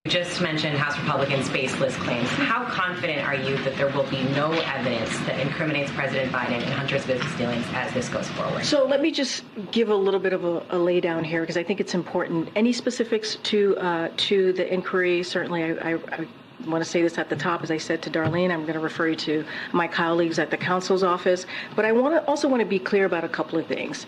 Just mentioned House Republicans' baseless claims. How confident are you that there will be no evidence that incriminates President Biden and Hunter's business dealings as this goes forward? So let me just give a little bit of a lay down here, because I think it's important. Any specifics to the inquiry? Certainly, I want to say this at the top, as I said to Darlene. I'm going to refer you to my colleagues at the counsel's office. But I also want to be clear about a couple of things.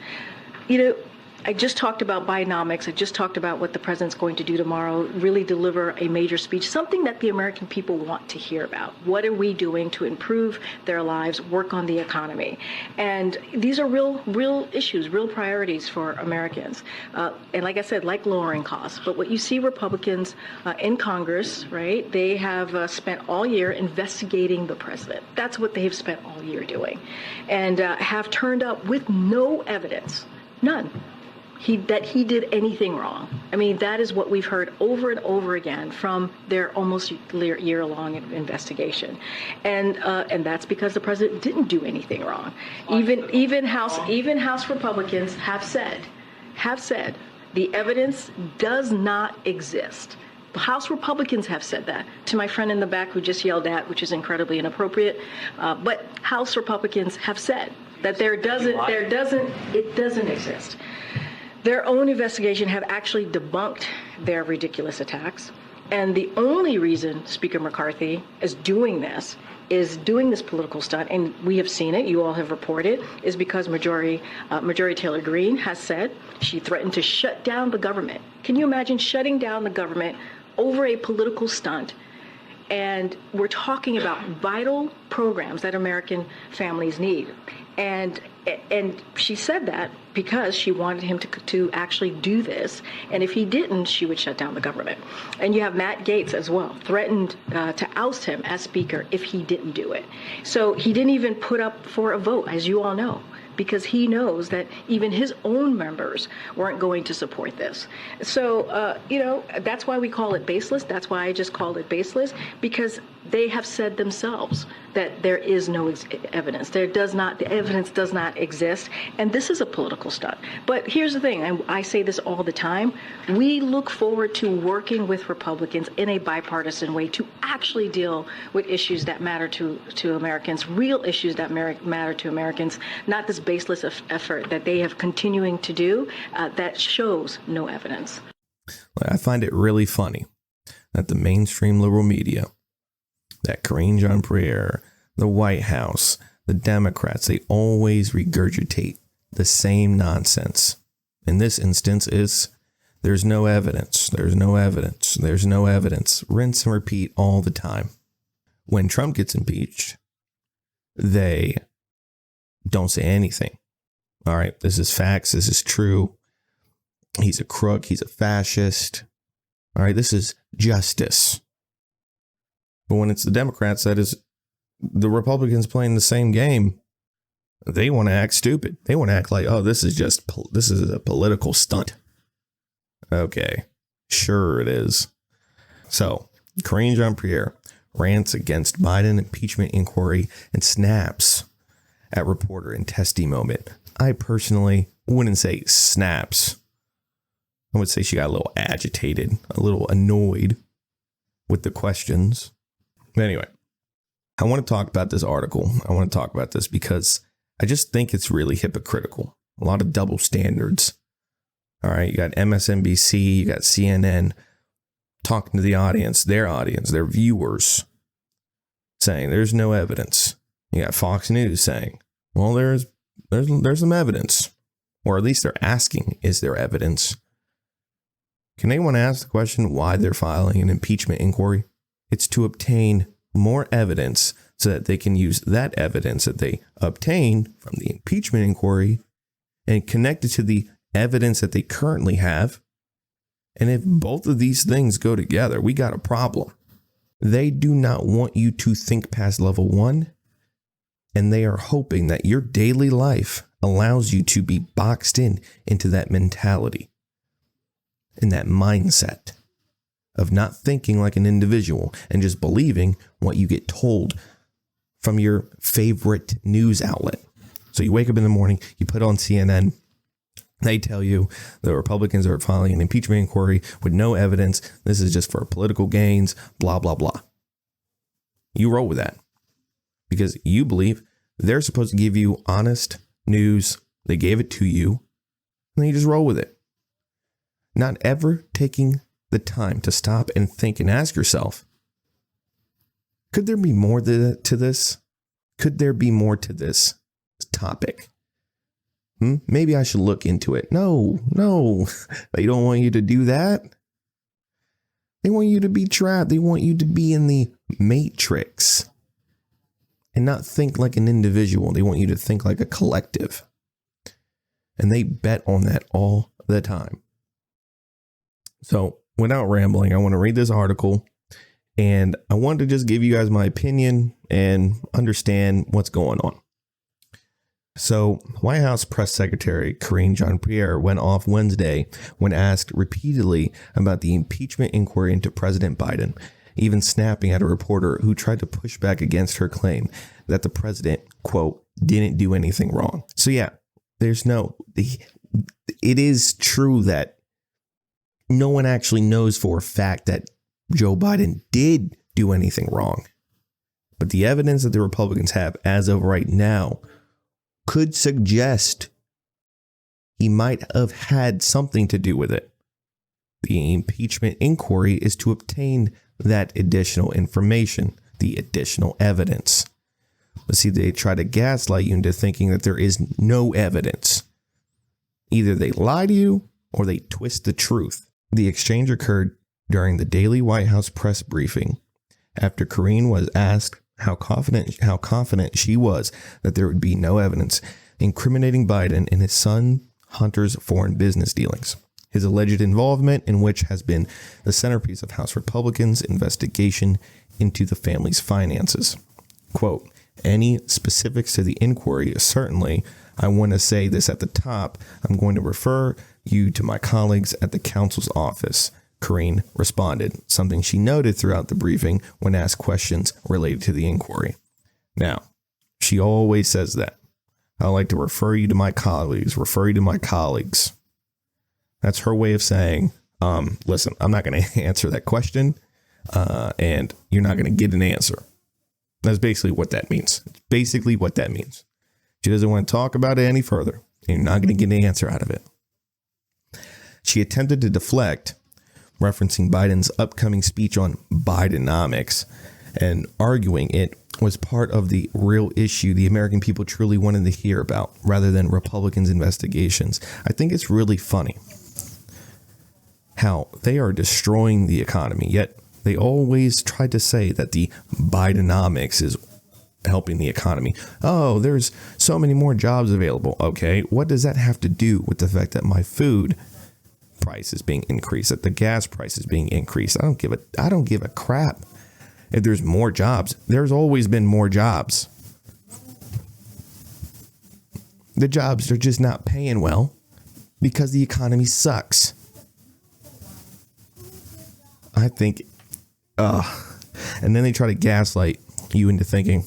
I just talked about Bidenomics. I just talked about what the president's going to do tomorrow, really deliver a major speech, something that the American people want to hear about. What are we doing to improve their lives, work on the economy? And these are real issues, real priorities for Americans. And like I said, like lowering costs. But what you see Republicans in Congress, right, they have spent all year investigating the president. That's what they have spent all year doing. And have turned up with no evidence, none, that he did anything wrong. I mean, that is what we've heard over and over again from their almost year-long investigation, and that's because the president didn't do anything wrong. Even House Republicans have said the evidence does not exist. House Republicans have said that. To my friend in the back who just yelled at, which is incredibly inappropriate, but House Republicans have said that it doesn't exist. Their own investigation have actually debunked their ridiculous attacks. And the only reason Speaker McCarthy is doing this political stunt, and we have seen it, you all have reported, is because Majority Taylor Greene has said she threatened to shut down the government. Can you imagine shutting down the government over a political stunt? And we're talking about vital programs that American families need. And she said that because she wanted him to actually do this. And if he didn't, she would shut down the government. And you have Matt Gaetz as well, threatened to oust him as Speaker if he didn't do it. So he didn't even put up for a vote, as you all know, because he knows that even his own members weren't going to support this. So, that's why we call it baseless. That's why I just called it baseless, because they have said themselves that there is no evidence. The evidence does not exist. And this is a political stunt. But here's the thing. I say this all the time. We look forward to working with Republicans in a bipartisan way to actually deal with issues that matter to Americans, real issues that matter to Americans, not this baseless effort that they have continuing to do that shows no evidence. I find it really funny that the mainstream liberal media, that Karine Jean Pierre, the White House, the Democrats, they always regurgitate the same nonsense. In this instance is there's no evidence, there's no evidence, there's no evidence. Rinse and repeat all the time. When Trump gets impeached, they don't say anything. All right, this is facts, this is true. He's a crook, he's a fascist. All right, this is justice. But when it's the Democrats, that is the Republicans playing the same game, they want to act stupid. They want to act like, oh, this is a political stunt. Okay, sure it is. So Karine Jean Pierre rants against Biden impeachment inquiry and snaps at reporter in testy moment. I personally wouldn't say snaps. I would say she got a little agitated, a little annoyed with the questions. But anyway, I want to talk about this article. I want to talk about this because I just think it's really hypocritical. A lot of double standards. All right, you got MSNBC, you got CNN talking to the audience, their viewers, saying there's no evidence. You got Fox News saying, well, there's some evidence, or at least they're asking, is there evidence? Can anyone ask the question why they're filing an impeachment inquiry? It's to obtain more evidence so that they can use that evidence that they obtain from the impeachment inquiry and connect it to the evidence that they currently have. And if both of these things go together, we got a problem. They do not want you to think past level 1, and they are hoping that your daily life allows you to be boxed into that mentality, in that mindset of not thinking like an individual and just believing what you get told from your favorite news outlet. So you wake up in the morning, you put on CNN, They tell you the Republicans are filing an impeachment inquiry with no evidence. This is just for political gains, blah, blah, blah. You roll with that because you believe they're supposed to give you honest news. They gave it to you and then you just roll with it. Not ever taking the time to stop and think and ask yourself, could there be more to this? Could there be more to this topic? Maybe I should look into it. No, they don't want you to do that. They want you to be trapped. They want you to be in the matrix and not think like an individual. They want you to think like a collective. And they bet on that all the time. So without rambling, I want to read this article and I want to just give you guys my opinion and understand what's going on. So, White House Press Secretary Karine Jean Pierre went off Wednesday when asked repeatedly about the impeachment inquiry into President Biden, even snapping at a reporter who tried to push back against her claim that the president, quote, didn't do anything wrong. So, yeah, it is true that no one actually knows for a fact that Joe Biden did do anything wrong. But the evidence that the Republicans have as of right now could suggest he might have had something to do with it. The impeachment inquiry is to obtain that additional information, the additional evidence. But see, they try to gaslight you into thinking that there is no evidence. Either they lie to you or they twist the truth. The exchange occurred during the daily White House press briefing after Karine was asked how confident she was that there would be no evidence incriminating Biden in his son Hunter's foreign business dealings, his alleged involvement in which has been the centerpiece of House Republicans' investigation into the family's finances. Quote, any specifics to the inquiry, certainly, I want to say this at the top, I'm going to refer you to my colleagues at the counsel's office. Karine responded, something she noted throughout the briefing when asked questions related to the inquiry. Now, she always says that. I like to refer you to my colleagues, That's her way of saying, listen, I'm not going to answer that question, and you're not going to get an answer. That's basically what that means. She doesn't want to talk about it any further, and you're not going to get an answer out of it. She attempted to deflect, referencing Biden's upcoming speech on Bidenomics and arguing it was part of the real issue the American people truly wanted to hear about rather than Republicans' investigations. I think it's really funny how they are destroying the economy, yet they always try to say that the Bidenomics is helping the economy. Oh, there's so many more jobs available. Okay, what does that have to do with the fact that my food price is being increased, that the gas price is being increased? I don't give a crap if there's more jobs. There's always been more jobs. The jobs are just not paying well because the economy sucks. I think, and then they try to gaslight you into thinking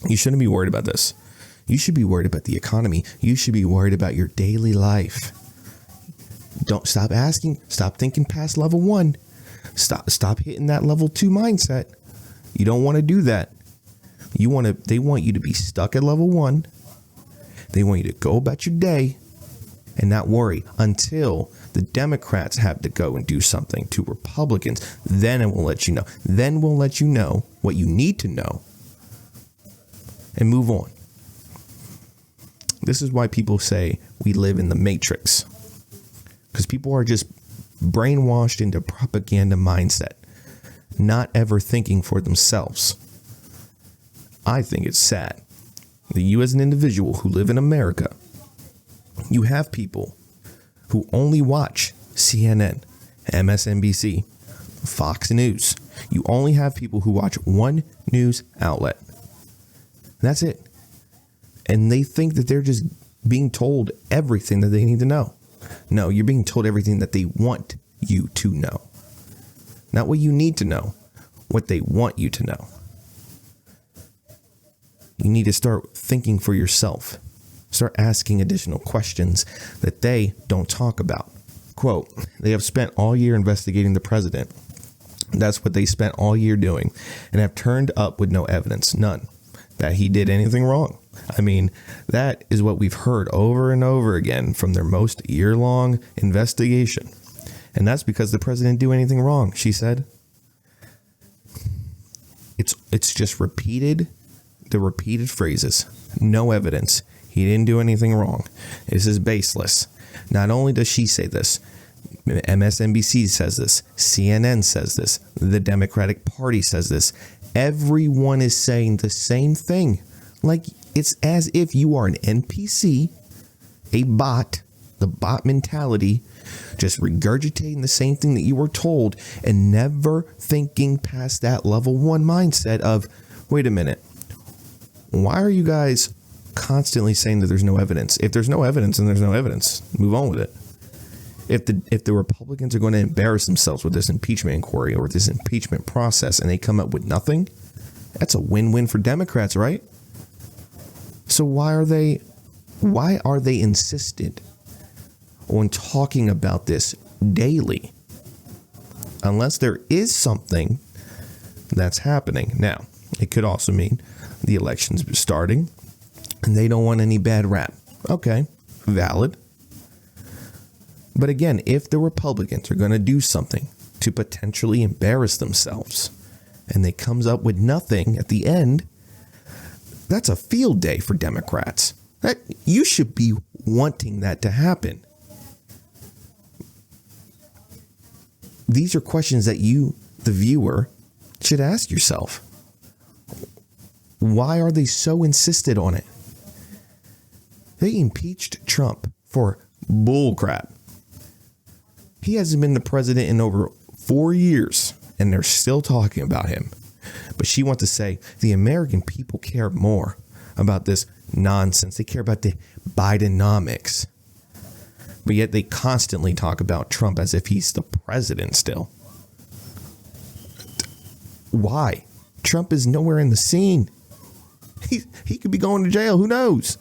you shouldn't be worried about this. You should be worried about the economy. You should be worried about your daily life. Don't stop asking. Stop thinking past level 1. Stop hitting that level 2 mindset. You don't want to do that. They want you to be stuck at level 1. They want you to go about your day and not worry until the Democrats have to go and do something to Republicans. Then it will let you know. Then we'll let you know what you need to know and move on. This is why people say we live in the matrix. Because people are just brainwashed into propaganda mindset, not ever thinking for themselves. I think it's sad that you as an individual who live in America, you have people who only watch CNN, MSNBC, Fox News. You only have people who watch one news outlet. That's it. And they think that they're just being told everything that they need to know. No, you're being told everything that they want you to know. Not what you need to know, what they want you to know. You need to start thinking for yourself. start asking additional questions that they don't talk about. Quote, they have spent all year investigating the president. That's what they spent all year doing, and have turned up with no evidence, none, that he did anything wrong. I mean, that is what we've heard over and over again from their most year-long investigation. And that's because the president didn't do anything wrong, she said. It's just the repeated phrases. No evidence. He didn't do anything wrong. This is baseless. Not only does she say this, MSNBC says this, CNN says this, the Democratic Party says this. Everyone is saying the same thing. Like, it's as if you are an NPC, a bot, the bot mentality, just regurgitating the same thing that you were told and never thinking past that level 1 mindset of, wait a minute, why are you guys constantly saying that there's no evidence? If there's no evidence, then there's no evidence. Move on with it. If the Republicans are going to embarrass themselves with this impeachment inquiry or this impeachment process and they come up with nothing, that's a win-win for Democrats, right? So why are they insistent on talking about this daily? Unless there is something that's happening. Now, it could also mean the election's starting and they don't want any bad rap. Okay, valid. But again, if the Republicans are going to do something to potentially embarrass themselves and they comes up with nothing at the end, that's a field day for Democrats. That you should be wanting that to happen. These are questions that you, the viewer, should ask yourself. Why are they so insistent on it? They impeached Trump for bullcrap. He hasn't been the president in over 4 years, and they're still talking about him. But she wants to say the American people care more about this nonsense. They care about the Bidenomics. But yet they constantly talk about Trump as if he's the president still. Why? Trump is nowhere in the scene. He could be going to jail. Who knows?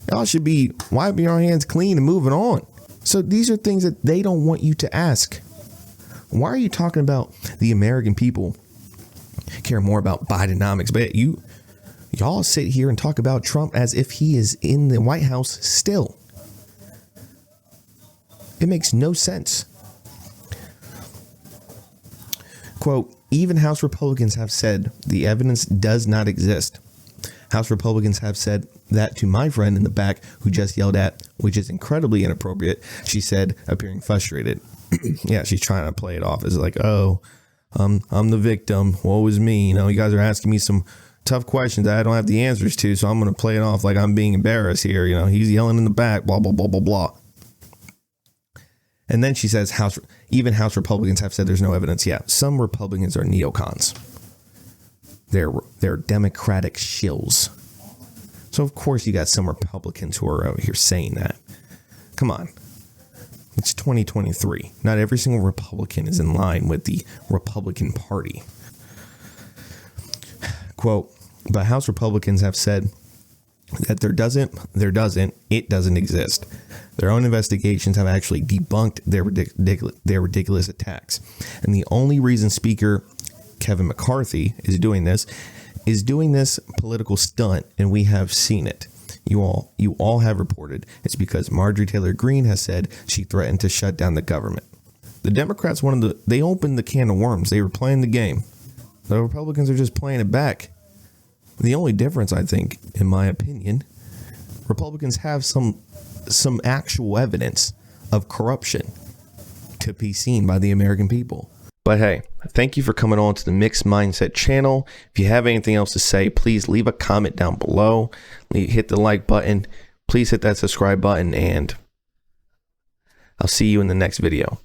Y'all should be wiping your hands clean and moving on. So these are things that they don't want you to ask. Why are you talking about the American people care more about Bidenomics? But y'all sit here and talk about Trump as if he is in the White House still. It makes no sense. Quote, even House Republicans have said the evidence does not exist. House Republicans have said that to my friend in the back who just yelled at, which is incredibly inappropriate, she said, appearing frustrated. Yeah, she's trying to play it off as like, oh, I'm the victim. Woe is me. You know, you guys are asking me some tough questions that I don't have the answers to, so I'm going to play it off like I'm being embarrassed here. You know, he's yelling in the back, blah, blah, blah, blah, blah. And then she says, even House Republicans have said there's no evidence. Yeah, some Republicans are neocons. They're Democratic shills. So, of course, you got some Republicans who are out here saying that. Come on. It's 2023. Not every single Republican is in line with the Republican Party. Quote, but House Republicans have said that it doesn't exist. Their own investigations have actually debunked their ridiculous attacks. And the only reason Speaker Kevin McCarthy is doing this political stunt, and we have seen it. You all have reported it's because Marjorie Taylor Greene has said she threatened to shut down the government. The Democrats they opened the can of worms. They were playing the game. The Republicans are just playing it back. The only difference, I think, in my opinion, Republicans have some actual evidence of corruption to be seen by the American people. But hey, thank you for coming on to the Mixed Mindset channel. If you have anything else to say, please leave a comment down below. Hit the like button. Please hit that subscribe button, and I'll see you in the next video.